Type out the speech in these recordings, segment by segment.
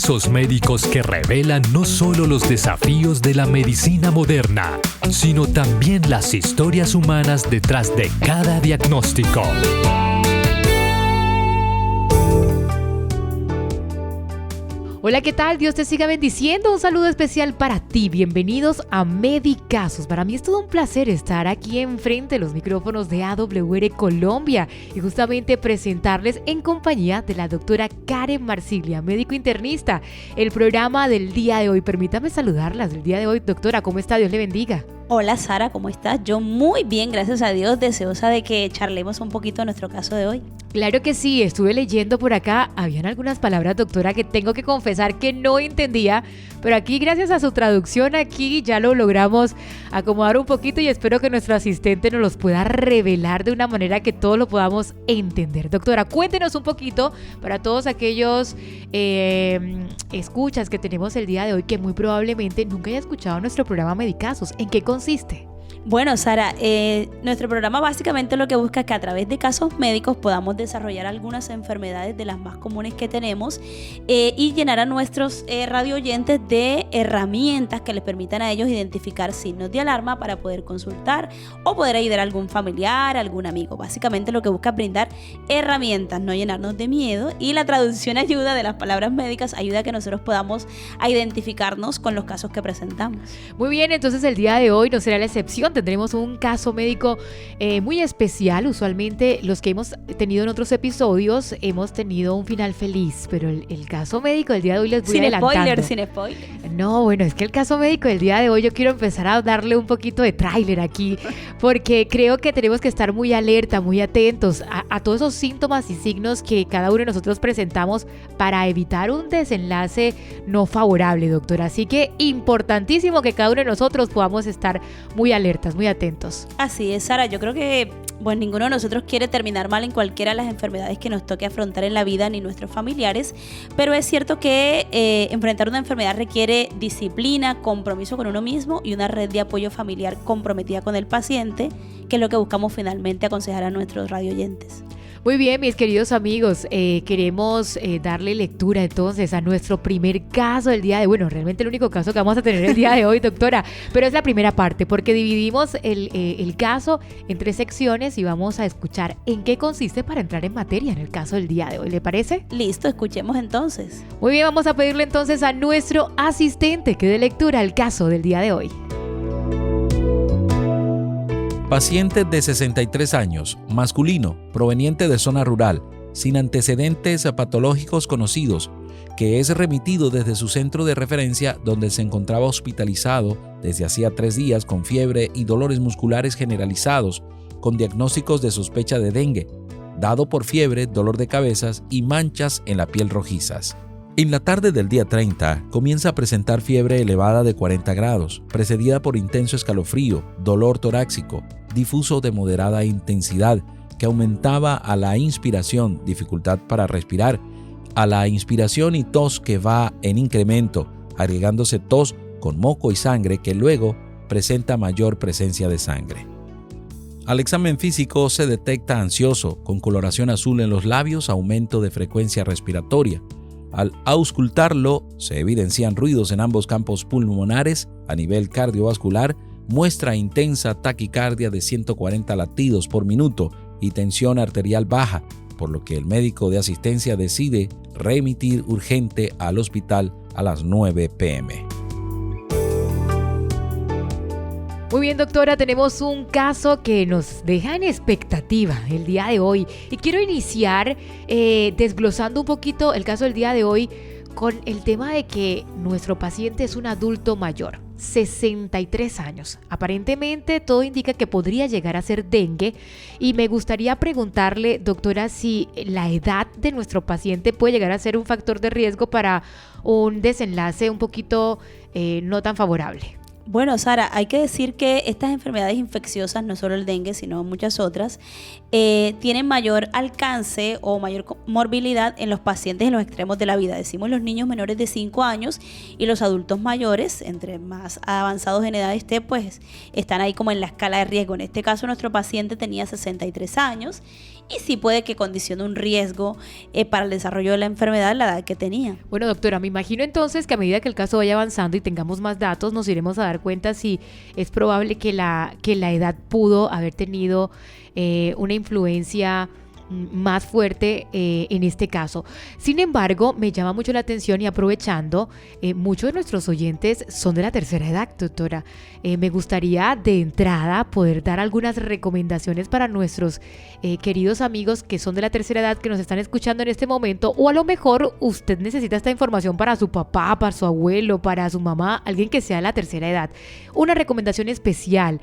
Casos médicos que revelan no solo los desafíos de la medicina moderna, sino también las historias humanas detrás de cada diagnóstico. Hola, ¿qué tal? Dios te siga bendiciendo. Un saludo especial para ti. Bienvenidos a Medicasos. Para mí es todo un placer estar aquí enfrente de los micrófonos de AWR Colombia y justamente presentarles en compañía de la doctora Karen Marsiglia, médico internista, el programa del día de hoy. Permítame saludarlas del día de hoy. Doctora, ¿cómo está? Dios le bendiga. Hola Sara, ¿cómo estás? Yo muy bien, gracias a Dios, deseosa de que charlemos un poquito de nuestro caso de hoy. Claro que sí, estuve leyendo por acá, habían algunas palabras, doctora, que tengo que confesar que no entendía, pero aquí gracias a su traducción aquí ya lo logramos acomodar un poquito y espero que nuestro asistente nos los pueda revelar de una manera que todos lo podamos entender. Doctora, cuéntenos un poquito para todos aquellos escuchas que tenemos el día de hoy que muy probablemente nunca haya escuchado nuestro programa Medicasos. ¿En qué consiste? Bueno, Sara, nuestro programa básicamente lo que busca es que a través de casos médicos podamos desarrollar algunas enfermedades de las más comunes que tenemos y llenar a nuestros radio oyentes de herramientas que les permitan a ellos identificar signos de alarma para poder consultar o poder ayudar a algún familiar, algún amigo. Básicamente lo que busca es brindar herramientas, no llenarnos de miedo, y la traducción ayuda de las palabras médicas ayuda a que nosotros podamos identificarnos con los casos que presentamos. Muy bien, entonces el día de hoy no será la excepción. Tendremos un caso médico muy especial. Usualmente los que hemos tenido en otros episodios hemos tenido un final feliz, pero el caso médico del día de hoy les voy adelantando. Sin spoiler. No, bueno, es que el caso médico del día de hoy yo quiero empezar a darle un poquito de tráiler aquí, porque creo que tenemos que estar muy alerta, muy atentos a todos esos síntomas y signos que cada uno de nosotros presentamos para evitar un desenlace no favorable, doctora. Así que importantísimo que cada uno de nosotros podamos estar muy alertas, muy atentos. Así es, Sara. Yo creo que ninguno de nosotros quiere terminar mal en cualquiera de las enfermedades que nos toque afrontar en la vida, ni nuestros familiares, pero es cierto que enfrentar una enfermedad requiere disciplina, compromiso con uno mismo y una red de apoyo familiar comprometida con el paciente, que es lo que buscamos finalmente aconsejar a nuestros radioyentes. Muy bien, mis queridos amigos, queremos darle lectura entonces a nuestro primer caso del día de hoy. Bueno, realmente el único caso que vamos a tener el día de hoy, doctora, pero es la primera parte porque dividimos el caso en 3 secciones y vamos a escuchar en qué consiste para entrar en materia en el caso del día de hoy. ¿Le parece? Listo, escuchemos entonces. Muy bien, vamos a pedirle entonces a nuestro asistente que dé lectura al caso del día de hoy. Paciente de 63 años, masculino, proveniente de zona rural, sin antecedentes patológicos conocidos, que es remitido desde su centro de referencia donde se encontraba hospitalizado desde hacía 3 días con fiebre y dolores musculares generalizados, con diagnósticos de sospecha de dengue, dado por fiebre, dolor de cabezas y manchas en la piel rojizas. En la tarde del día 30 comienza a presentar fiebre elevada de 40 grados, precedida por intenso escalofrío, dolor torácico, difuso de moderada intensidad, que aumentaba a la inspiración, dificultad para respirar, a la inspiración y tos que va en incremento, agregándose tos con moco y sangre que luego presenta mayor presencia de sangre. Al examen físico se detecta ansioso, con coloración azul en los labios, aumento de frecuencia respiratoria. Al auscultarlo, se evidencian ruidos en ambos campos pulmonares. A nivel cardiovascular, muestra intensa taquicardia de 140 latidos por minuto y tensión arterial baja, por lo que el médico de asistencia decide remitir urgente al hospital a las 9 p.m. Muy bien, doctora, tenemos un caso que nos deja en expectativa el día de hoy y quiero iniciar desglosando un poquito el caso del día de hoy con el tema de que nuestro paciente es un adulto mayor, 63 años. Aparentemente todo indica que podría llegar a ser dengue y me gustaría preguntarle, doctora, si la edad de nuestro paciente puede llegar a ser un factor de riesgo para un desenlace un poquito no tan favorable. Bueno, Sara, hay que decir que estas enfermedades infecciosas, no solo el dengue, sino muchas otras, tienen mayor alcance o mayor morbilidad en los pacientes en los extremos de la vida. Decimos los niños menores de 5 años y los adultos mayores, entre más avanzados en edad esté, pues están ahí como en la escala de riesgo. En este caso nuestro paciente tenía 63 años y sí puede que condicione un riesgo para el desarrollo de la enfermedad la edad que tenía. Bueno, doctora, me imagino entonces que a medida que el caso vaya avanzando y tengamos más datos, nos iremos a dar cuenta si es probable que la edad pudo haber tenido una influencia más fuerte en este caso. Sin embargo, me llama mucho la atención y aprovechando, muchos de nuestros oyentes son de la tercera edad, doctora. Me gustaría de entrada poder dar algunas recomendaciones para nuestros queridos amigos que son de la tercera edad que nos están escuchando en este momento, o a lo mejor usted necesita esta información para su papá, para su abuelo, para su mamá, alguien que sea de la tercera edad. Una recomendación especial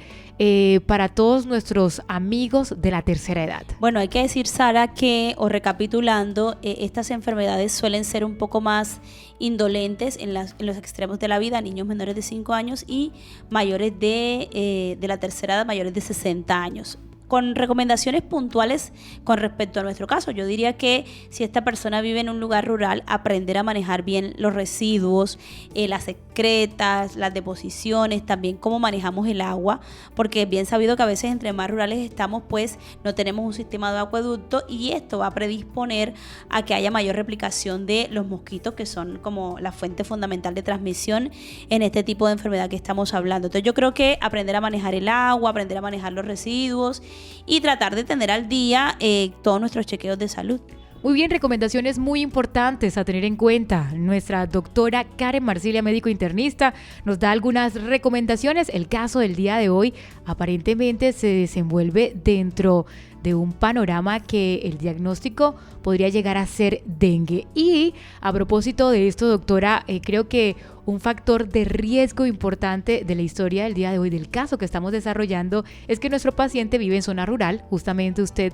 para todos nuestros amigos de la tercera edad. Bueno, hay que decir, Sara, que, o recapitulando, estas enfermedades suelen ser un poco más indolentes en los extremos de la vida, niños menores de 5 años y mayores de la tercera edad, mayores de 60 años. Con recomendaciones puntuales con respecto a nuestro caso, yo diría que si esta persona vive en un lugar rural, aprender a manejar bien los residuos, las excretas, las deposiciones, también cómo manejamos el agua, porque es bien sabido que a veces entre más rurales estamos, pues no tenemos un sistema de acueducto y esto va a predisponer a que haya mayor replicación de los mosquitos, que son como la fuente fundamental de transmisión en este tipo de enfermedad que estamos hablando. Entonces yo creo que aprender a manejar el agua, aprender a manejar los residuos y tratar de tener al día todos nuestros chequeos de salud. Muy bien, recomendaciones muy importantes a tener en cuenta. Nuestra doctora Karen Marsilia, médico internista, nos da algunas recomendaciones. El caso del día de hoy aparentemente se desenvuelve dentro de un panorama que el diagnóstico podría llegar a ser dengue. Y a propósito de esto, doctora, creo que un factor de riesgo importante de la historia del día de hoy, del caso que estamos desarrollando, es que nuestro paciente vive en zona rural. Justamente usted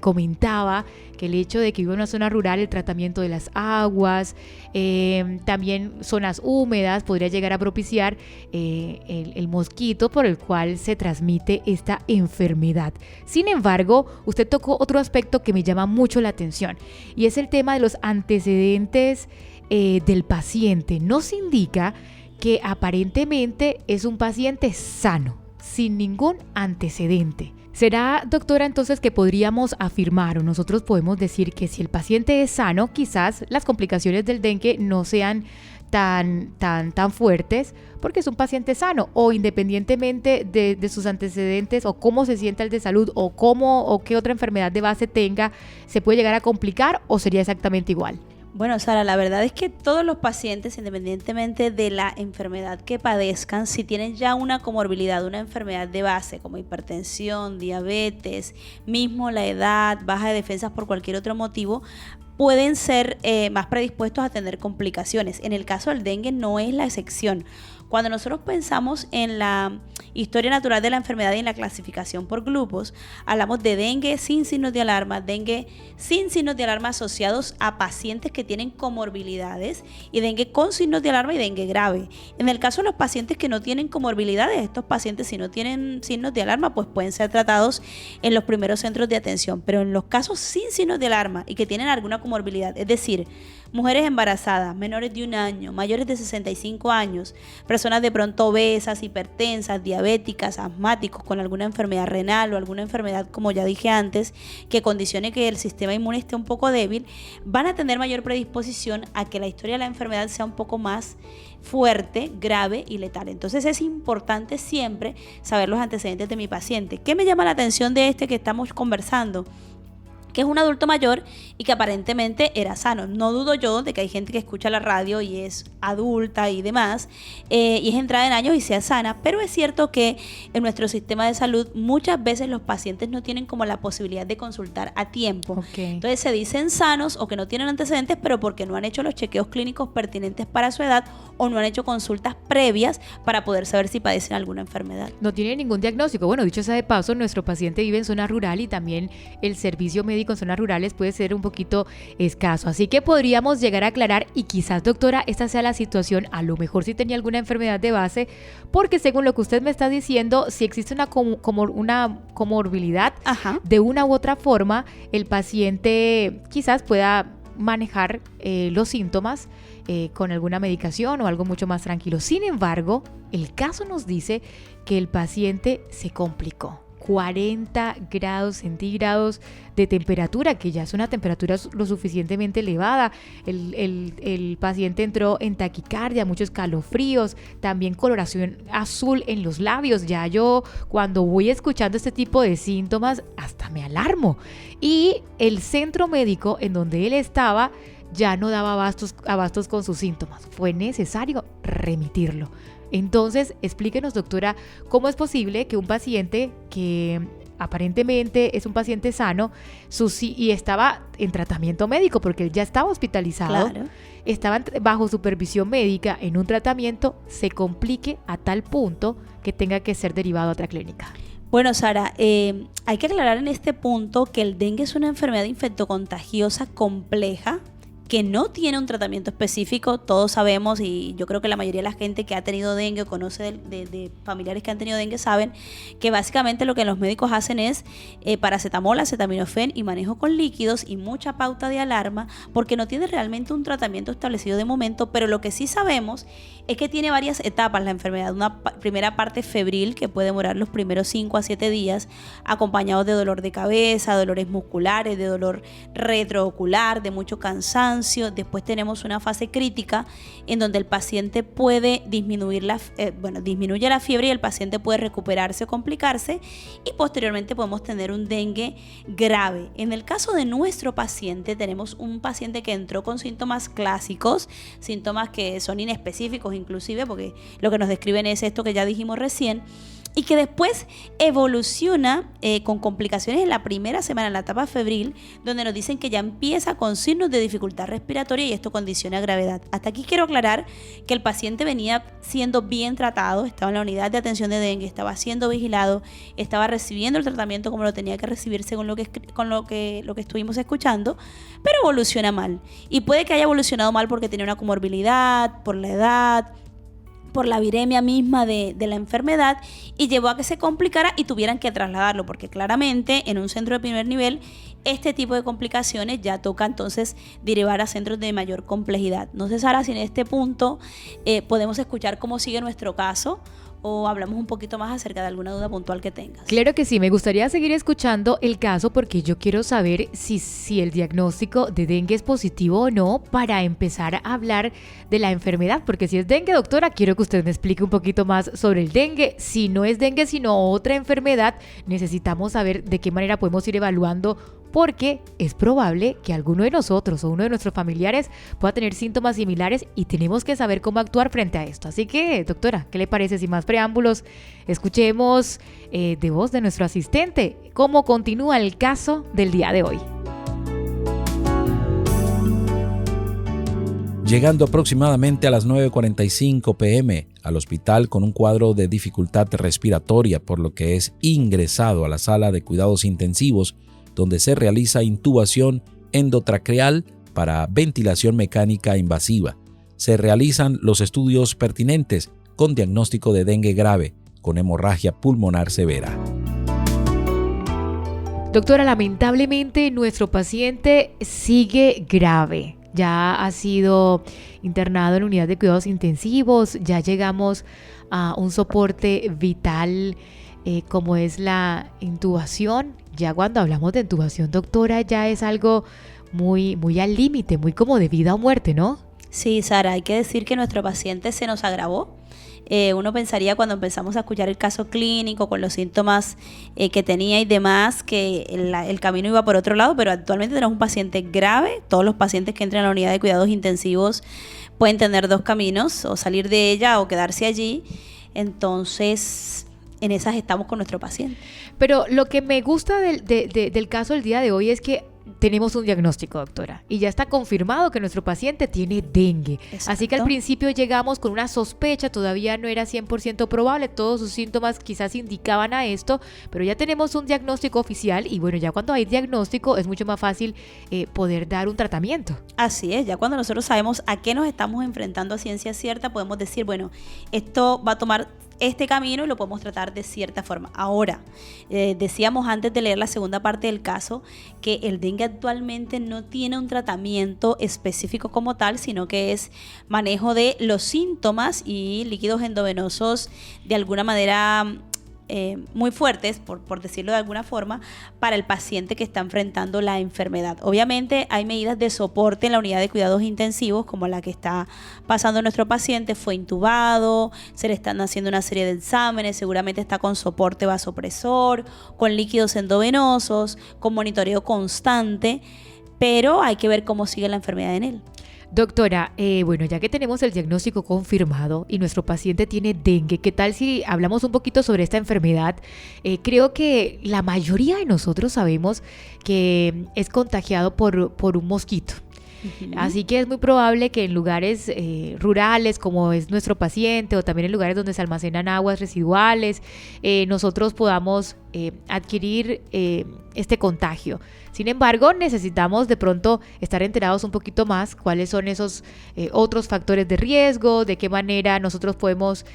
comentaba que el hecho de que vive en una zona rural, el tratamiento de las aguas, también zonas húmedas, podría llegar a propiciar el mosquito por el cual se transmite esta enfermedad. Sin embargo, usted tocó otro aspecto que me llama mucho la atención y es el tema de los antecedentes del paciente. Nos indica que aparentemente es un paciente sano, sin ningún antecedente. ¿Será, doctora, entonces que podríamos afirmar o nosotros podemos decir que si el paciente es sano, quizás las complicaciones del dengue no sean tan fuertes porque es un paciente sano, o independientemente de sus antecedentes o cómo se sienta el de salud o qué otra enfermedad de base tenga, se puede llegar a complicar o sería exactamente igual? Bueno, Sara, la verdad es que todos los pacientes, independientemente de la enfermedad que padezcan, si tienen ya una comorbilidad, una enfermedad de base como hipertensión, diabetes, mismo la edad, baja de defensas por cualquier otro motivo, pueden ser más predispuestos a tener complicaciones. En el caso del dengue no es la excepción. Cuando nosotros pensamos en la historia natural de la enfermedad y en la clasificación por grupos, hablamos de dengue sin signos de alarma, dengue sin signos de alarma asociados a pacientes que tienen comorbilidades, y dengue con signos de alarma y dengue grave. En el caso de los pacientes que no tienen comorbilidades, estos pacientes, si no tienen signos de alarma, pues pueden ser tratados en los primeros centros de atención. Pero en los casos sin signos de alarma y que tienen alguna comorbilidad, es decir, mujeres embarazadas, menores de 1 año, mayores de 65 años, personas de pronto obesas, hipertensas, diabéticas, asmáticos con alguna enfermedad renal o alguna enfermedad, como ya dije antes, que condicione que el sistema inmune esté un poco débil, van a tener mayor predisposición a que la historia de la enfermedad sea un poco más fuerte, grave y letal. Entonces es importante siempre saber los antecedentes de mi paciente. ¿Qué me llama la atención de este que estamos conversando? Que es un adulto mayor y que aparentemente era sano. No dudo yo de que hay gente que escucha la radio y es adulta y demás, y es entrada en años y sea sana, pero es cierto que en nuestro sistema de salud muchas veces los pacientes no tienen como la posibilidad de consultar a tiempo. Okay. Entonces se dicen sanos o que no tienen antecedentes, pero porque no han hecho los chequeos clínicos pertinentes para su edad o no han hecho consultas previas para poder saber si padecen alguna enfermedad. No tiene ningún diagnóstico. Bueno, dicho sea de paso, nuestro paciente vive en zona rural y también el servicio médico médico en zonas rurales puede ser un poquito escaso. Así que podríamos llegar a aclarar, y quizás, doctora, esta sea la situación, a lo mejor sí tenía alguna enfermedad de base, porque según lo que usted me está diciendo, si existe una comorbilidad, Ajá. de una u otra forma, el paciente quizás pueda manejar los síntomas con alguna medicación o algo mucho más tranquilo. Sin embargo, el caso nos dice que el paciente se complicó. 40 grados centígrados de temperatura, que ya es una temperatura lo suficientemente elevada. El paciente entró en taquicardia, muchos escalofríos, también coloración azul en los labios. Ya yo, cuando voy escuchando este tipo de síntomas, hasta me alarmo. Y el centro médico en donde él estaba ya no daba abastos con sus síntomas. Fue necesario remitirlo. Entonces, explíquenos, doctora, cómo es posible que un paciente que aparentemente es un paciente sano y estaba en tratamiento médico, porque él ya estaba hospitalizado, Claro. estaba bajo supervisión médica en un tratamiento, se complique a tal punto que tenga que ser derivado a otra clínica? Bueno, Sara, hay que aclarar en este punto que el dengue es una enfermedad infectocontagiosa compleja que no tiene un tratamiento específico. Todos sabemos, y yo creo que la mayoría de la gente que ha tenido dengue o conoce de familiares que han tenido dengue saben que básicamente lo que los médicos hacen es paracetamol, acetaminofén y manejo con líquidos y mucha pauta de alarma, porque no tiene realmente un tratamiento establecido de momento. Pero lo que sí sabemos es que tiene varias etapas la enfermedad. Una primera parte febril, que puede demorar los primeros 5 a 7 días, acompañado de dolor de cabeza, dolores musculares, de dolor retroocular, de mucho cansancio. Después tenemos una fase crítica en donde el paciente puede disminuye la fiebre y el paciente puede recuperarse o complicarse, y posteriormente podemos tener un dengue grave. En el caso de nuestro paciente, tenemos un paciente que entró con síntomas clásicos, síntomas que son inespecíficos inclusive, porque lo que nos describen es esto que ya dijimos recién, y que después evoluciona con complicaciones en la primera semana, en la etapa febril, donde nos dicen que ya empieza con signos de dificultad respiratoria y esto condiciona gravedad. Hasta aquí quiero aclarar que el paciente venía siendo bien tratado, estaba en la unidad de atención de dengue, estaba siendo vigilado, estaba recibiendo el tratamiento como lo tenía que recibir según lo que estuvimos escuchando, pero evoluciona mal. Y puede que haya evolucionado mal porque tenía una comorbilidad, por la edad, por la viremia misma de la enfermedad, y llevó a que se complicara y tuvieran que trasladarlo, porque claramente en un centro de primer nivel este tipo de complicaciones ya toca entonces derivar a centros de mayor complejidad. No sé, Sara, si en este punto podemos escuchar cómo sigue nuestro caso, o hablamos un poquito más acerca de alguna duda puntual que tengas. Claro que sí, me gustaría seguir escuchando el caso, porque yo quiero saber si el diagnóstico de dengue es positivo o no, para empezar a hablar de la enfermedad, porque si es dengue, doctora, quiero que usted me explique un poquito más sobre el dengue. Si no es dengue, sino otra enfermedad, necesitamos saber de qué manera podemos ir evaluando, porque es probable que alguno de nosotros o uno de nuestros familiares pueda tener síntomas similares y tenemos que saber cómo actuar frente a esto. Así que, doctora, ¿qué le parece? Sin más preámbulos, escuchemos de voz de nuestro asistente cómo continúa el caso del día de hoy. Llegando aproximadamente a las 9:45 p.m. al hospital con un cuadro de dificultad respiratoria, por lo que es ingresado a la sala de cuidados intensivos, donde se realiza intubación endotraqueal para ventilación mecánica invasiva. Se realizan los estudios pertinentes con diagnóstico de dengue grave, con hemorragia pulmonar severa. Doctora, lamentablemente nuestro paciente sigue grave. Ya ha sido internado en unidad de cuidados intensivos, ya llegamos a un soporte vital como es la intubación. Ya cuando hablamos de intubación, doctora, ya es algo muy, muy al límite, muy como de vida o muerte, ¿no? Sí, Sara, hay que decir que nuestro paciente se nos agravó. Uno pensaría cuando empezamos a escuchar el caso clínico con los síntomas que tenía y demás, que el camino iba por otro lado, pero actualmente tenemos un paciente grave. Todos los pacientes que entran a la unidad de cuidados intensivos pueden tener dos caminos, o salir de ella o quedarse allí. Entonces, en esas estamos con nuestro paciente. Pero lo que me gusta del caso del día de hoy es que tenemos un diagnóstico, doctora, y ya está confirmado que nuestro paciente tiene dengue. Exacto. Así que al principio llegamos con una sospecha, todavía no era 100% probable, todos sus síntomas quizás indicaban a esto, pero ya tenemos un diagnóstico oficial y bueno, ya cuando hay diagnóstico es mucho más fácil poder dar un tratamiento. Así es, ya cuando nosotros sabemos a qué nos estamos enfrentando a ciencia cierta, podemos decir, bueno, esto va a tomar este camino y lo podemos tratar de cierta forma. Ahora, decíamos antes de leer la segunda parte del caso que el dengue actualmente no tiene un tratamiento específico como tal, sino que es manejo de los síntomas y líquidos endovenosos de alguna manera muy fuertes, por decirlo de alguna forma, para el paciente que está enfrentando la enfermedad. Obviamente hay medidas de soporte en la unidad de cuidados intensivos, como la que está pasando nuestro paciente. Fue intubado, se le están haciendo una serie de exámenes, seguramente está con soporte vasopresor, con líquidos endovenosos, con monitoreo constante, pero hay que ver cómo sigue la enfermedad en él. Doctora, bueno, ya que tenemos el diagnóstico confirmado y nuestro paciente tiene dengue, ¿qué tal si hablamos un poquito sobre esta enfermedad? Creo que la mayoría de nosotros sabemos que es contagiado por un mosquito. Así que es muy probable que en lugares rurales, como es nuestro paciente, o también en lugares donde se almacenan aguas residuales, nosotros podamos adquirir este contagio. Sin embargo, necesitamos de pronto estar enterados un poquito más cuáles son esos otros factores de riesgo, de qué manera nosotros podemos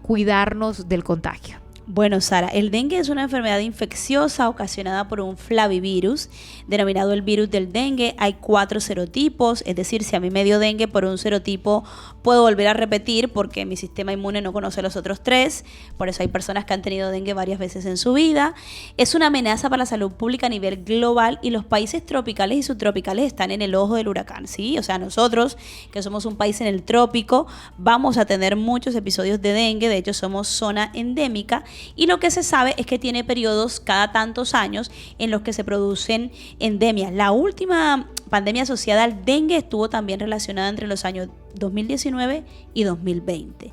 cuidarnos del contagio. Bueno, Sara, el dengue es una enfermedad infecciosa ocasionada por un flavivirus, denominado el virus del dengue. Hay 4 serotipos, es decir, si a mí me dio dengue por un serotipo, puedo volver a repetir porque mi sistema inmune no conoce los otros 3. Por eso hay personas que han tenido dengue varias veces en su vida. Es una amenaza para la salud pública a nivel global y los países tropicales y subtropicales están en el ojo del huracán, ¿sí? O sea, nosotros, que somos un país en el trópico, vamos a tener muchos episodios de dengue. De hecho, somos zona endémica. Y lo que se sabe es que tiene periodos cada tantos años en los que se producen endemias. La última pandemia asociada al dengue estuvo también relacionada entre los años 2019 y 2020.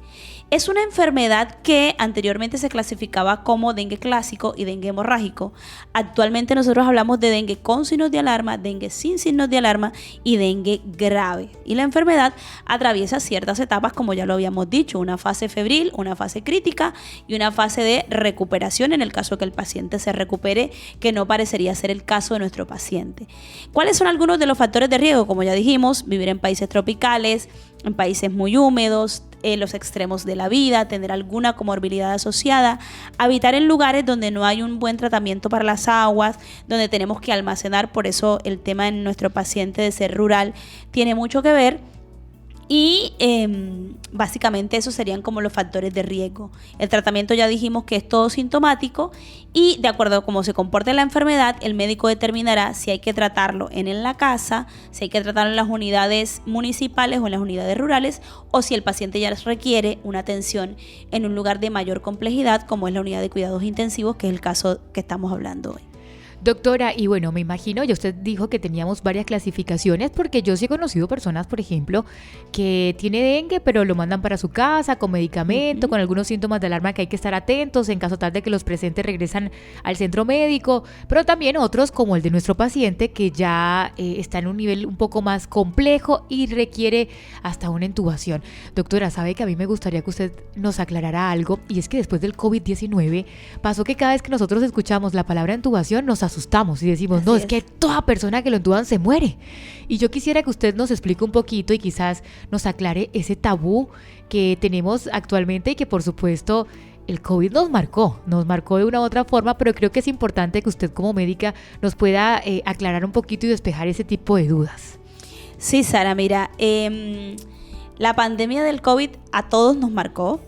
Es una enfermedad que anteriormente se clasificaba como dengue clásico y dengue hemorrágico. Actualmente nosotros hablamos de dengue con signos de alarma, dengue sin signos de alarma y dengue grave. Y la enfermedad atraviesa ciertas etapas, como ya lo habíamos dicho, una fase febril, una fase crítica y una fase de recuperación en el caso que el paciente se recupere, que no parecería ser el caso de nuestro paciente. ¿Cuáles son algunos de los factores de riesgo? Como ya dijimos, vivir en países tropicales, en países muy húmedos, los extremos de la vida, tener alguna comorbilidad asociada, habitar en lugares donde no hay un buen tratamiento para las aguas, donde tenemos que almacenar. Por eso el tema en nuestro paciente de ser rural tiene mucho que ver. Y básicamente esos serían como los factores de riesgo. El tratamiento ya dijimos que es todo sintomático y de acuerdo a cómo se comporte la enfermedad, el médico determinará si hay que tratarlo en la casa, si hay que tratarlo en las unidades municipales o en las unidades rurales, o si el paciente ya requiere una atención en un lugar de mayor complejidad, como es la unidad de cuidados intensivos, que es el caso que estamos hablando hoy. Doctora, y bueno, me imagino, ya usted dijo que teníamos varias clasificaciones, porque yo sí he conocido personas, por ejemplo, que tiene dengue, pero lo mandan para su casa con medicamento, con algunos síntomas de alarma que hay que estar atentos, en caso tal de que los presentes regresan al centro médico, pero también otros, como el de nuestro paciente, que ya está en un nivel un poco más complejo y requiere hasta una intubación. Doctora, sabe que a mí me gustaría que usted nos aclarara algo, y es que después del COVID-19 pasó que cada vez que nosotros escuchamos la palabra intubación nos asustamos y decimos, no, es que toda persona que lo intuban se muere. Y yo quisiera que usted nos explique un poquito y quizás nos aclare ese tabú que tenemos actualmente y que por supuesto el COVID nos marcó de una u otra forma, pero creo que es importante que usted como médica nos pueda aclarar un poquito y despejar ese tipo de dudas. Sí, Sara, mira, la pandemia del COVID a todos nos marcó,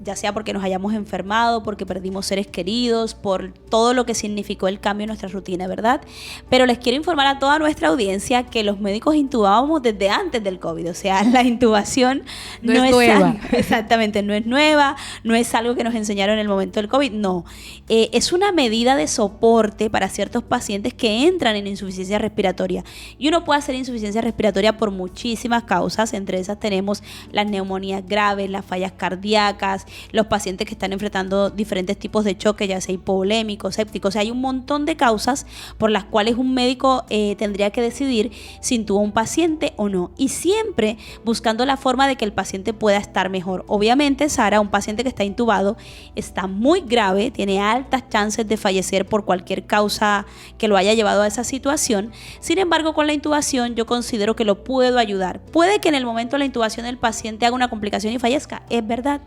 ya sea porque nos hayamos enfermado, porque perdimos seres queridos, por todo lo que significó el cambio en nuestra rutina, ¿verdad? Pero les quiero informar a toda nuestra audiencia que los médicos intubábamos desde antes del COVID, o sea, la intubación no es nueva. Exactamente, no es nueva, no es algo que nos enseñaron en el momento del COVID, no. Es una medida de soporte para ciertos pacientes que entran en insuficiencia respiratoria. Y uno puede hacer insuficiencia respiratoria por muchísimas causas, entre esas tenemos años, las neumonías graves, las fallas cardíacas, los pacientes que están enfrentando diferentes tipos de choque, ya sea hipovolémico, séptico. O sea, hay un montón de causas por las cuales un médico tendría que decidir si intuba un paciente o no. Y siempre buscando la forma de que el paciente pueda estar mejor. Obviamente, Sara, un paciente que está intubado está muy grave, tiene altas chances de fallecer por cualquier causa que lo haya llevado a esa situación. Sin embargo, con la intubación yo considero que lo puedo ayudar. Puede que en el momento de la intubación el paciente haga una complicación y fallezca, es verdad,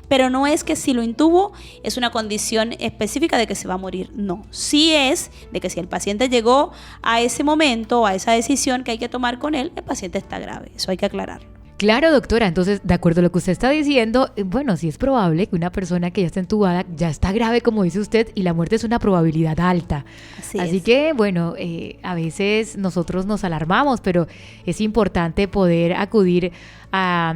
pero no es que si lo intubo es una condición específica de que se va a morir, no. Sí es de que si el paciente llegó a ese momento o a esa decisión que hay que tomar con él, el paciente está grave, eso hay que aclararlo. Claro, doctora, entonces, de acuerdo a lo que usted está diciendo, bueno, sí es probable que una persona que ya está entubada ya está grave, como dice usted, y la muerte es una probabilidad alta. Así que, bueno, a veces nosotros nos alarmamos, pero es importante poder acudir a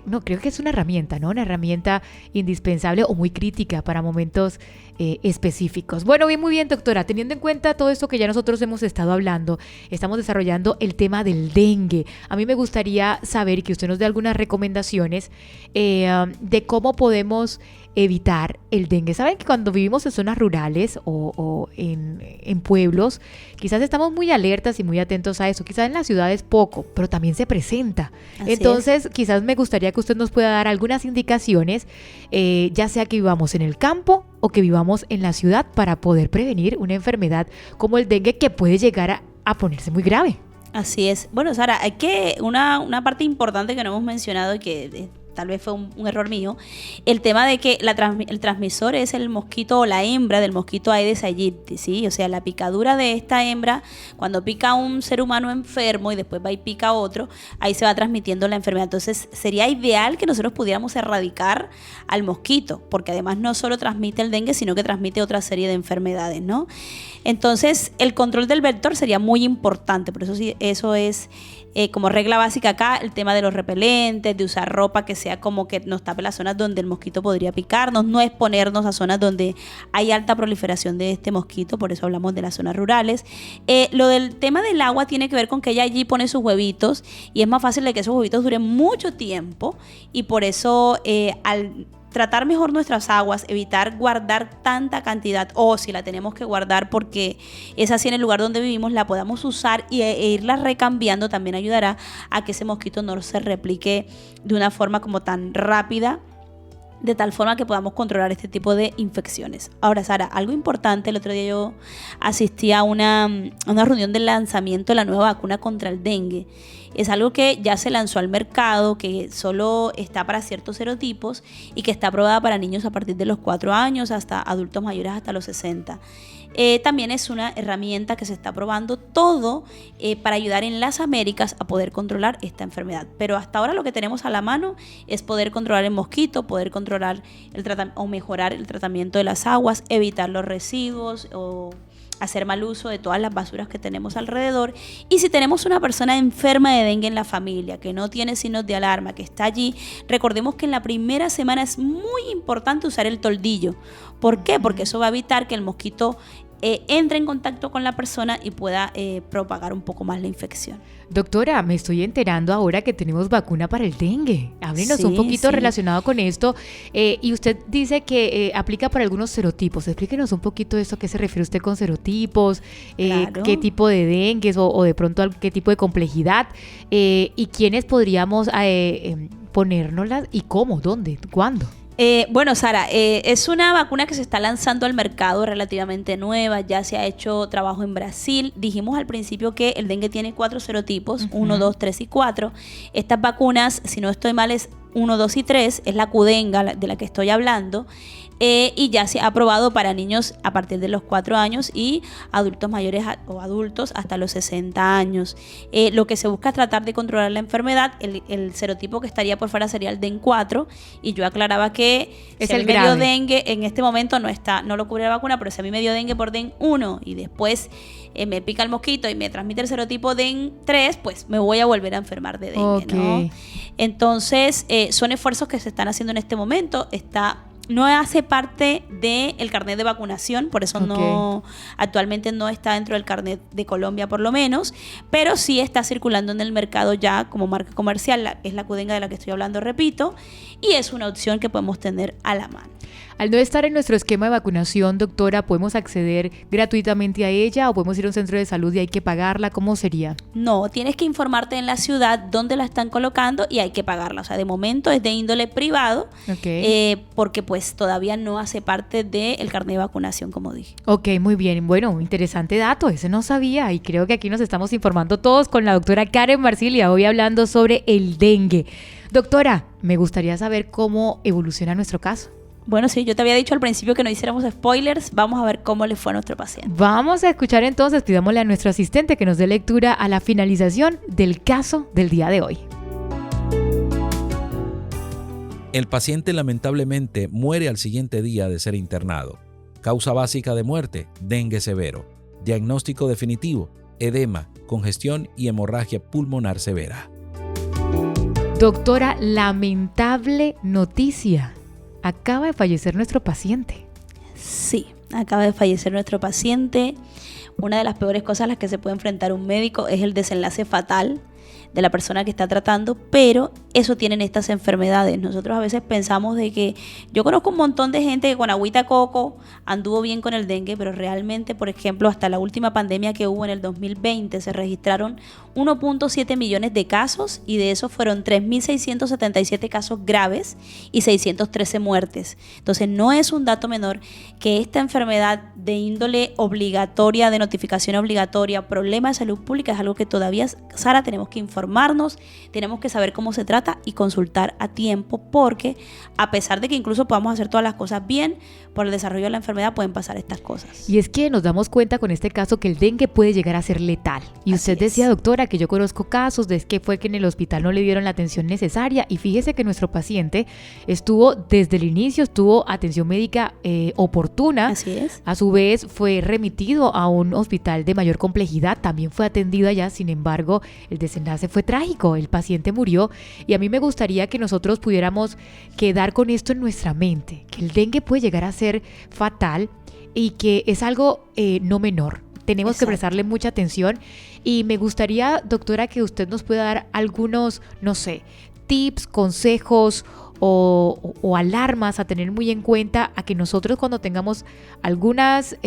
no, creo que es una herramienta, ¿no? Una herramienta indispensable o muy crítica para momentos específicos. Bueno, bien, muy bien, doctora. Teniendo en cuenta todo esto que ya nosotros hemos estado hablando, estamos desarrollando el tema del dengue. A mí me gustaría saber que usted nos dé algunas recomendaciones de cómo podemos evitar el dengue. Saben que cuando vivimos en zonas rurales o en pueblos, quizás estamos muy alertas y muy atentos a eso. Quizás en las ciudades poco, pero también se presenta. Entonces, quizás me gustaría que usted nos pueda dar algunas indicaciones, ya sea que vivamos en el campo o que vivamos en la ciudad, para poder prevenir una enfermedad como el dengue, que puede llegar a ponerse muy grave. Así es. Bueno, Sara, hay que una parte importante que no hemos mencionado y que tal vez fue un error mío, el tema de que el transmisor es el mosquito o la hembra del mosquito Aedes aegypti, ¿sí? O sea, la picadura de esta hembra, cuando pica a un ser humano enfermo y después va y pica a otro, ahí se va transmitiendo la enfermedad. Entonces, sería ideal que nosotros pudiéramos erradicar al mosquito, porque además no solo transmite el dengue, sino que transmite otra serie de enfermedades, ¿no? Entonces, el control del vector sería muy importante, por eso sí, eso es como regla básica acá, el tema de los repelentes, de usar ropa que sea como que nos tape las zonas donde el mosquito podría picarnos, no exponernos a zonas donde hay alta proliferación de este mosquito, por eso hablamos de las zonas rurales. Lo del tema del agua tiene que ver con que ella allí pone sus huevitos y es más fácil de que esos huevitos duren mucho tiempo, y por eso al tratar mejor nuestras aguas, evitar guardar tanta cantidad, o si la tenemos que guardar porque es así en el lugar donde vivimos, la podamos usar e irla recambiando, también ayudará a que ese mosquito no se replique de una forma como tan rápida, de tal forma que podamos controlar este tipo de infecciones. Ahora, Sara, algo importante, el otro día yo asistí a una reunión del lanzamiento de la nueva vacuna contra el dengue. Es algo que ya se lanzó al mercado, que solo está para ciertos serotipos y que está aprobada para niños a partir de los 4 años hasta adultos mayores hasta los 60. También es una herramienta que se está probando todo para ayudar en las Américas a poder controlar esta enfermedad. Pero hasta ahora lo que tenemos a la mano es poder controlar el mosquito, poder controlar o mejorar el tratamiento de las aguas, evitar los residuos o hacer mal uso de todas las basuras que tenemos alrededor. Y si tenemos una persona enferma de dengue en la familia, que no tiene signos de alarma, que está allí, recordemos que en la primera semana es muy importante usar el toldillo. ¿Por qué? Porque eso va a evitar que el mosquito entre en contacto con la persona y pueda propagar un poco más la infección. Doctora, me estoy enterando ahora que tenemos vacuna para el dengue. Háblenos un poquito relacionado con esto. Y usted dice que aplica para algunos serotipos. Explíquenos un poquito de eso, ¿a qué se refiere usted con serotipos? Claro. ¿Qué tipo de dengue o de pronto qué tipo de complejidad? ¿Y quiénes podríamos ponérnoslas? ¿Y cómo? ¿Dónde? ¿Cuándo? Bueno, Sara, es una vacuna que se está lanzando al mercado, relativamente nueva, ya se ha hecho trabajo en Brasil. Dijimos al principio que el dengue tiene 4 serotipos, 1, 2, 3 y 4. Estas vacunas, si no estoy mal, es 1, 2 y 3, es la Qdenga de la que estoy hablando. Y ya se ha aprobado para niños a partir de los 4 años y adultos mayores o adultos hasta los 60 años. Lo que se busca es tratar de controlar la enfermedad. El serotipo que estaría por fuera sería el DEN4, y yo aclaraba que es si el medio grave. dengue en este momento no lo cubre la vacuna, pero si a mí me dio dengue por DEN1 y después me pica el mosquito y me transmite el serotipo DEN3, pues me voy a volver a enfermar de dengue, ¿no? Entonces, son esfuerzos que se están haciendo en este momento. Está no hace parte del carnet de vacunación, por eso actualmente no está dentro del carnet de Colombia por lo menos, pero sí está circulando en el mercado ya como marca comercial, es la Qdenga de la que estoy hablando, repito, y es una opción que podemos tener a la mano. Al no estar en nuestro esquema de vacunación, doctora, ¿podemos acceder gratuitamente a ella o podemos ir a un centro de salud y hay que pagarla? ¿Cómo sería? No, tienes que informarte en la ciudad dónde la están colocando y hay que pagarla. O sea, de momento es de índole privado, porque pues todavía no hace parte del carnet de vacunación, como dije. Ok, muy bien. Bueno, interesante dato, ese no sabía y creo que aquí nos estamos informando todos con la doctora Karen Marsilia, hoy hablando sobre el dengue. Doctora, me gustaría saber cómo evoluciona nuestro caso. Bueno, sí, yo te había dicho al principio que no hiciéramos spoilers. Vamos a ver cómo le fue a nuestro paciente. Vamos a escuchar entonces, pidámosle a nuestro asistente que nos dé lectura a la finalización del caso del día de hoy. El paciente lamentablemente muere al siguiente día de ser internado. Causa básica de muerte, dengue severo. Diagnóstico definitivo, edema, congestión y hemorragia pulmonar severa. Doctora, lamentable noticia. Acaba de fallecer nuestro paciente. Sí, acaba de fallecer nuestro paciente. Una de las peores cosas a las que se puede enfrentar un médico es el desenlace fatal de la persona que está tratando, pero eso tienen estas enfermedades. Nosotros a veces pensamos de que yo conozco un montón de gente que con agüita de coco anduvo bien con el dengue, pero realmente, por ejemplo, hasta la última pandemia que hubo en el 2020 se registraron 1.7 millones de casos y de esos fueron 3.677 casos graves y 613 muertes. Entonces no es un dato menor que esta enfermedad de índole obligatoria, de notificación obligatoria, problema de salud pública, es algo que todavía, Sara, tenemos que informarnos, tenemos que saber cómo se trata y consultar a tiempo, porque a pesar de que incluso podamos hacer todas las cosas bien, por el desarrollo de la enfermedad pueden pasar estas cosas. Y es que nos damos cuenta con este caso que el dengue puede llegar a ser letal. Y usted decía, doctora, que yo conozco casos de que fue que en el hospital no le dieron la atención necesaria y fíjese que nuestro paciente estuvo desde el inicio, tuvo atención médica oportuna. Así es. A su vez fue remitido a un hospital de mayor complejidad, también fue atendido allá, sin embargo el desenlace fue trágico, el paciente murió y a mí me gustaría que nosotros pudiéramos quedar con esto en nuestra mente, que el dengue puede llegar a ser fatal y que es algo no menor. Tenemos Exacto. que prestarle mucha atención y me gustaría, doctora, que usted nos pueda dar algunos, no sé, tips, consejos o alarmas a tener muy en cuenta a que nosotros cuando tengamos algunas,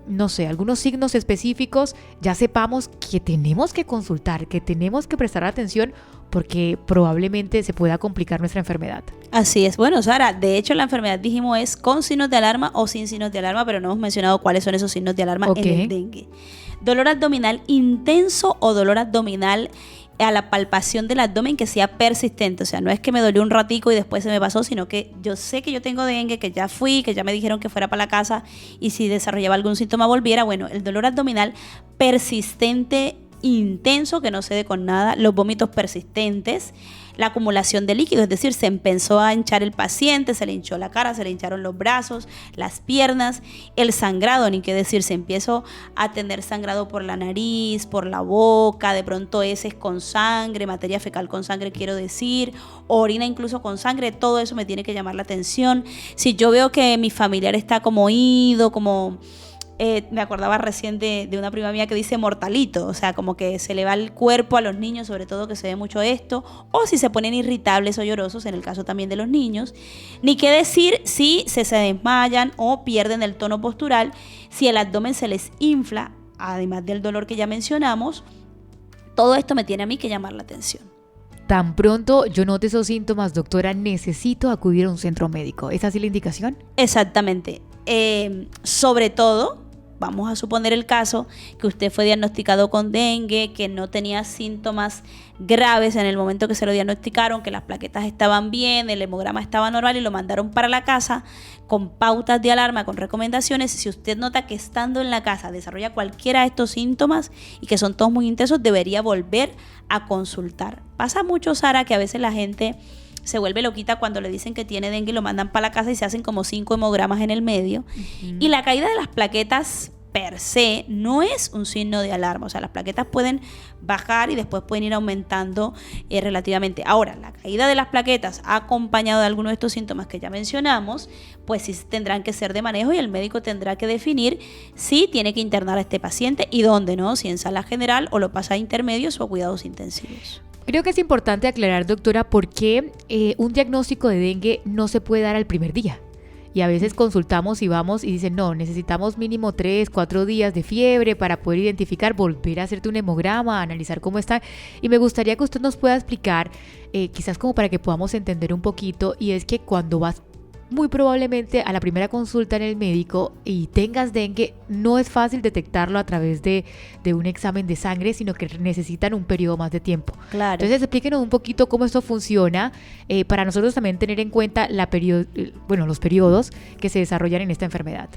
no sé, algunos signos específicos, ya sepamos que tenemos que consultar, que tenemos que prestar atención porque probablemente se pueda complicar nuestra enfermedad. Así es. Bueno, Sara, de hecho la enfermedad dijimos es con signos de alarma o sin signos de alarma, pero no hemos mencionado cuáles son esos signos de alarma en el dengue. Dolor abdominal intenso o dolor abdominal a la palpación del abdomen que sea persistente, o sea, no es que me dolió un ratico y después se me pasó, sino que yo sé que yo tengo dengue, que ya fui, que ya me dijeron que fuera para la casa y si desarrollaba algún síntoma volviera. Bueno, el dolor abdominal persistente, intenso, que no cede con nada, los vómitos persistentes, la acumulación de líquido, es decir, se empezó a hinchar el paciente, se le hinchó la cara, se le hincharon los brazos, las piernas, el sangrado, ni qué decir, se empezó a tener sangrado por la nariz, por la boca, de pronto heces con sangre, materia fecal con sangre quiero decir, orina incluso con sangre, todo eso me tiene que llamar la atención. Si yo veo que mi familiar está como ido, como... me acordaba recién de una prima mía que dice mortalito, o sea, como que se le va el cuerpo a los niños, sobre todo que se ve mucho esto, o si se ponen irritables o llorosos, en el caso también de los niños, ni qué decir si se desmayan o pierden el tono postural, si el abdomen se les infla, además del dolor que ya mencionamos, todo esto me tiene a mí que llamar la atención. Tan pronto yo note esos síntomas, doctora, necesito acudir a un centro médico. ¿Es así la indicación? Exactamente. Sobre todo, vamos a suponer el caso que usted fue diagnosticado con dengue, que no tenía síntomas graves en el momento que se lo diagnosticaron, que las plaquetas estaban bien, el hemograma estaba normal y lo mandaron para la casa con pautas de alarma, con recomendaciones. Si usted nota que estando en la casa desarrolla cualquiera de estos síntomas y que son todos muy intensos, debería volver a consultar. Pasa mucho, Sara, que a veces la gente se vuelve loquita cuando le dicen que tiene dengue y lo mandan para la casa y se hacen como 5 hemogramas en el medio. Y la caída de las plaquetas per se no es un signo de alarma. O sea, las plaquetas pueden bajar y después pueden ir aumentando relativamente. Ahora, la caída de las plaquetas acompañado de algunos de estos síntomas que ya mencionamos, pues sí tendrán que ser de manejo y el médico tendrá que definir si tiene que internar a este paciente y dónde, ¿no? Si en sala general o lo pasa a intermedios o a cuidados intensivos. Creo que es importante aclarar, doctora, por qué un diagnóstico de dengue no se puede dar al primer día. Y a veces consultamos y vamos y dicen, no, necesitamos mínimo 3, 4 días de fiebre para poder identificar, volver a hacerte un hemograma, analizar cómo está. Y me gustaría que usted nos pueda explicar, quizás como para que podamos entender un poquito, y es que cuando vas muy probablemente a la primera consulta en el médico y tengas dengue, no es fácil detectarlo a través de un examen de sangre, sino que necesitan un periodo más de tiempo. Claro. Entonces explíquenos un poquito cómo esto funciona, para nosotros también tener en cuenta los periodos que se desarrollan en esta enfermedad.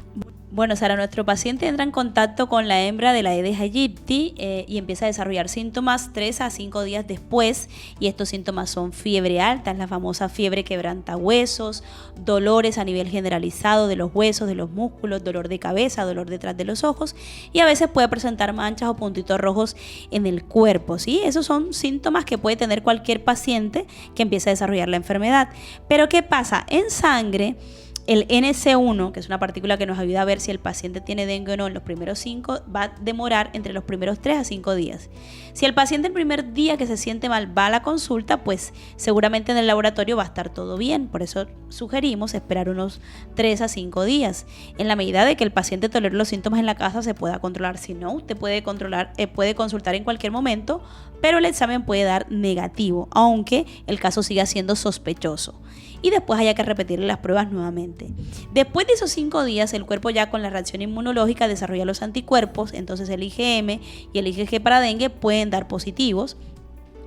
Bueno, Sara, nuestro paciente entra en contacto con la hembra de la Aedes aegypti y empieza a desarrollar síntomas 3 a 5 días después, y estos síntomas son fiebre alta, es la famosa fiebre quebrantahuesos, dolores a nivel generalizado de los huesos, de los músculos, dolor de cabeza, dolor detrás de los ojos, y a veces puede presentar manchas o puntitos rojos en el cuerpo, ¿sí? Esos son síntomas que puede tener cualquier paciente que empiece a desarrollar la enfermedad. Pero ¿qué pasa? En sangre, el NC1, que es una partícula que nos ayuda a ver si el paciente tiene dengue o no en los primeros 5, va a demorar entre los primeros 3 a 5 días. Si el paciente el primer día que se siente mal va a la consulta, pues seguramente en el laboratorio va a estar todo bien. Por eso sugerimos esperar unos 3 a 5 días. En la medida de que el paciente tolere los síntomas en la casa, se pueda controlar. Si no, usted puede consultar en cualquier momento, pero el examen puede dar negativo, aunque el caso siga siendo sospechoso. Y después haya que repetirle las pruebas nuevamente. Después de esos 5 días, el cuerpo ya con la reacción inmunológica desarrolla los anticuerpos, entonces el IgM y el IgG para dengue pueden dar positivos.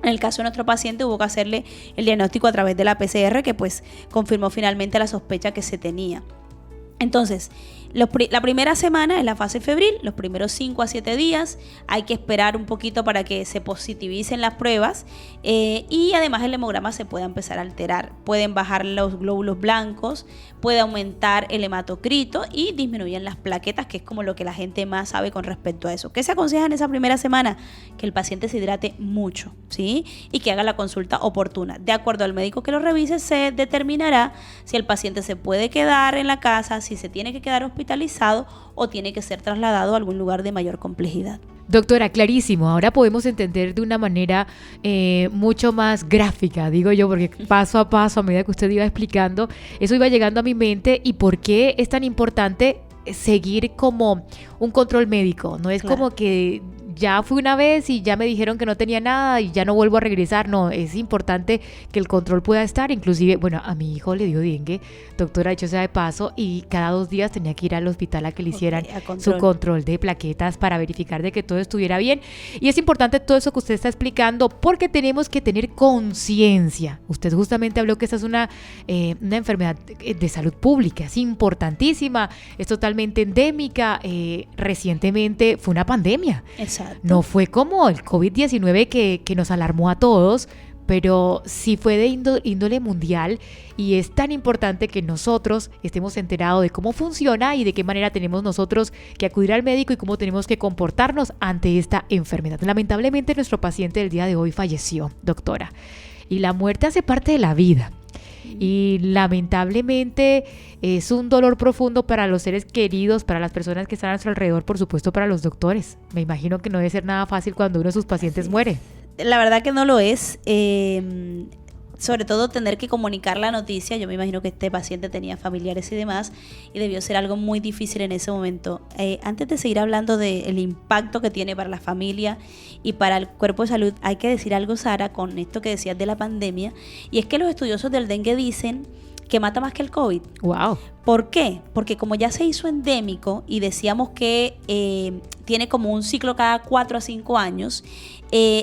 En el caso de nuestro paciente hubo que hacerle el diagnóstico a través de la PCR, que pues confirmó finalmente la sospecha que se tenía. Entonces, la primera semana es la fase febril, los primeros 5 a 7 días hay que esperar un poquito para que se positivicen las pruebas y además el hemograma se puede empezar a alterar. Pueden bajar los glóbulos blancos, puede aumentar el hematocrito y disminuyen las plaquetas, que es como lo que la gente más sabe con respecto a eso. ¿Qué se aconseja en esa primera semana? Que el paciente se hidrate mucho, ¿sí? Y que haga la consulta oportuna. De acuerdo al médico que lo revise, se determinará si el paciente se puede quedar en la casa, si se tiene que quedar hospitalizado o tiene que ser trasladado a algún lugar de mayor complejidad. Doctora, clarísimo. Ahora podemos entender de una manera mucho más gráfica, digo yo, porque paso a paso, a medida que usted iba explicando, eso iba llegando a mi mente. ¿Y por qué es tan importante seguir como un control médico? No es como que ya fui una vez y ya me dijeron que no tenía nada y ya no vuelvo a regresar. No, es importante que el control pueda estar. Inclusive, bueno, a mi hijo le dio dengue, doctora, dicho sea de paso, y cada 2 días tenía que ir al hospital a que le hicieran su control de plaquetas para verificar de que todo estuviera bien. Y es importante todo eso que usted está explicando porque tenemos que tener conciencia. Usted justamente habló que esta es una enfermedad de salud pública, es importantísima, es totalmente endémica. Recientemente fue una pandemia. Exacto. No fue como el COVID-19 que nos alarmó a todos, pero sí fue de índole mundial, y es tan importante que nosotros estemos enterados de cómo funciona y de qué manera tenemos nosotros que acudir al médico y cómo tenemos que comportarnos ante esta enfermedad. Lamentablemente nuestro paciente del día de hoy falleció, doctora, y la muerte hace parte de la vida. Y lamentablemente es un dolor profundo para los seres queridos, para las personas que están a nuestro alrededor, por supuesto para los doctores. Me imagino que no debe ser nada fácil cuando uno de sus pacientes muere. La verdad que no lo es. Sobre todo tener que comunicar la noticia. Yo me imagino que este paciente tenía familiares y demás, y debió ser algo muy difícil en ese momento. Antes de seguir hablando del impacto que tiene para la familia y para el cuerpo de salud, hay que decir algo, Sara, con esto que decías de la pandemia, y es que los estudiosos del dengue dicen que mata más que el COVID. ¡Wow! ¿Por qué? Porque como ya se hizo endémico y decíamos que tiene como un ciclo cada 4 a 5 años,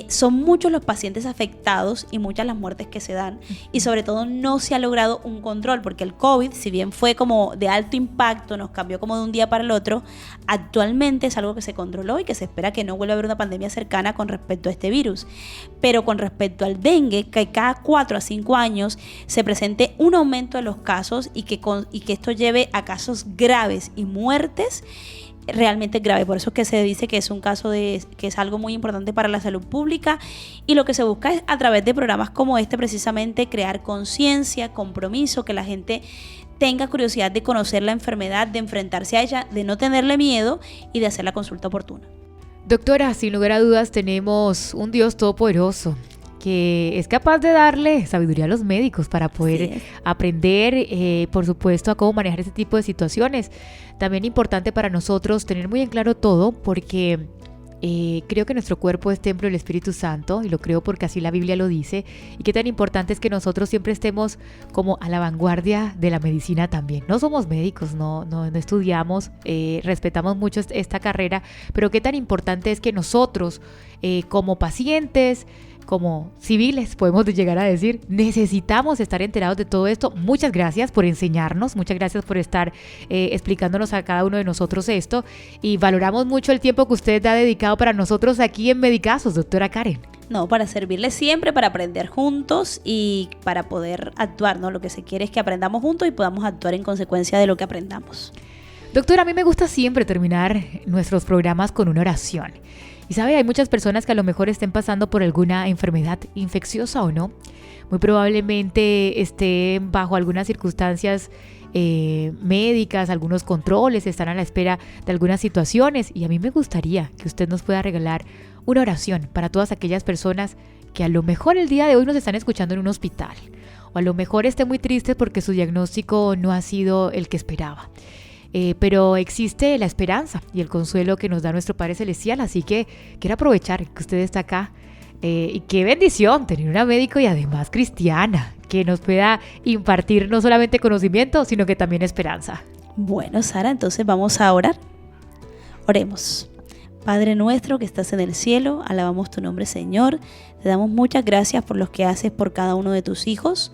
son muchos los pacientes afectados y muchas las muertes que se dan, y sobre todo no se ha logrado un control, porque el COVID, si bien fue como de alto impacto, nos cambió como de un día para el otro, actualmente es algo que se controló y que se espera que no vuelva a haber una pandemia cercana con respecto a este virus. Pero con respecto al dengue, que cada 4 a 5 años se presente un aumento de los casos y que esto lleve a casos graves y muertes, realmente es grave. Por eso es que se dice que es un caso que es algo muy importante para la salud pública, y lo que se busca es, a través de programas como este, precisamente crear conciencia, compromiso, que la gente tenga curiosidad de conocer la enfermedad, de enfrentarse a ella, de no tenerle miedo y de hacer la consulta oportuna. Doctora, sin lugar a dudas tenemos un Dios todopoderoso que es capaz de darle sabiduría a los médicos para poder aprender, por supuesto, a cómo manejar este tipo de situaciones. También importante para nosotros tener muy en claro todo, porque creo que nuestro cuerpo es templo del Espíritu Santo, y lo creo porque así la Biblia lo dice, y qué tan importante es que nosotros siempre estemos como a la vanguardia de la medicina también. No somos médicos, no estudiamos, respetamos mucho esta carrera, pero qué tan importante es que nosotros como pacientes, como civiles, podemos llegar a decir, necesitamos estar enterados de todo esto. Muchas gracias por enseñarnos, muchas gracias por estar explicándonos a cada uno de nosotros esto, y valoramos mucho el tiempo que usted ha dedicado para nosotros aquí en Medicazos, doctora Karen. No, para servirles siempre, para aprender juntos y para poder actuar, ¿no? Lo que se quiere es que aprendamos juntos y podamos actuar en consecuencia de lo que aprendamos. Doctora, a mí me gusta siempre terminar nuestros programas con una oración. Y sabe, hay muchas personas que a lo mejor estén pasando por alguna enfermedad infecciosa o no. Muy probablemente estén bajo algunas circunstancias médicas, algunos controles, están a la espera de algunas situaciones. Y a mí me gustaría que usted nos pueda regalar una oración para todas aquellas personas que a lo mejor el día de hoy nos están escuchando en un hospital. O a lo mejor estén muy tristes porque su diagnóstico no ha sido el que esperaba. Pero existe la esperanza y el consuelo que nos da nuestro Padre Celestial, así que quiero aprovechar que usted está acá, y qué bendición tener una médico y además cristiana que nos pueda impartir no solamente conocimiento, sino que también esperanza. Bueno, Sara, entonces vamos a orar. Oremos. Padre nuestro que estás en el cielo, alabamos tu nombre, Señor. Te damos muchas gracias por lo que haces por cada uno de tus hijos.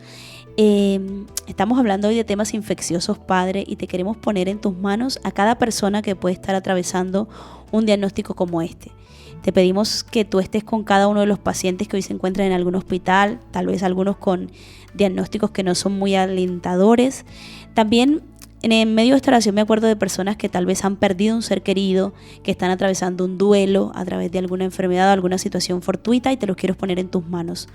Estamos hablando hoy de temas infecciosos, Padre, y te queremos poner en tus manos a cada persona que puede estar atravesando un diagnóstico como este. Te pedimos que tú estés con cada uno de los pacientes que hoy se encuentran en algún hospital, tal vez algunos con diagnósticos que no son muy alentadores. También en medio de esta oración me acuerdo de personas que tal vez han perdido un ser querido, que están atravesando un duelo a través de alguna enfermedad o alguna situación fortuita, y te los quiero poner en tus manos.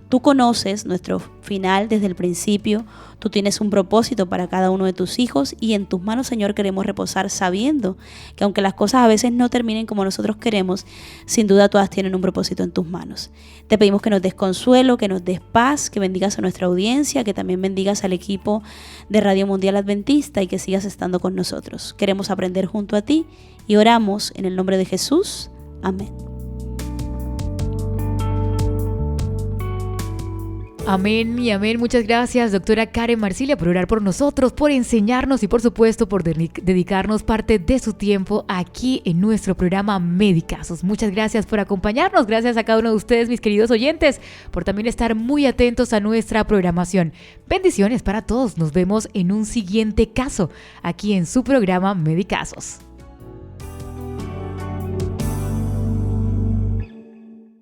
Tú conoces nuestro final desde el principio, tú tienes un propósito para cada uno de tus hijos, y en tus manos, Señor, queremos reposar sabiendo que aunque las cosas a veces no terminen como nosotros queremos, sin duda todas tienen un propósito en tus manos. Te pedimos que nos des consuelo, que nos des paz, que bendigas a nuestra audiencia, que también bendigas al equipo de Radio Mundial Adventista y que sigas estando con nosotros. Queremos aprender junto a ti y oramos en el nombre de Jesús. Amén. Amén y amén. Muchas gracias, doctora Karen Marsilia, por orar por nosotros, por enseñarnos y por supuesto por dedicarnos parte de su tiempo aquí en nuestro programa Medicazos. Muchas gracias por acompañarnos. Gracias a cada uno de ustedes, mis queridos oyentes, por también estar muy atentos a nuestra programación. Bendiciones para todos. Nos vemos en un siguiente caso aquí en su programa Medicazos.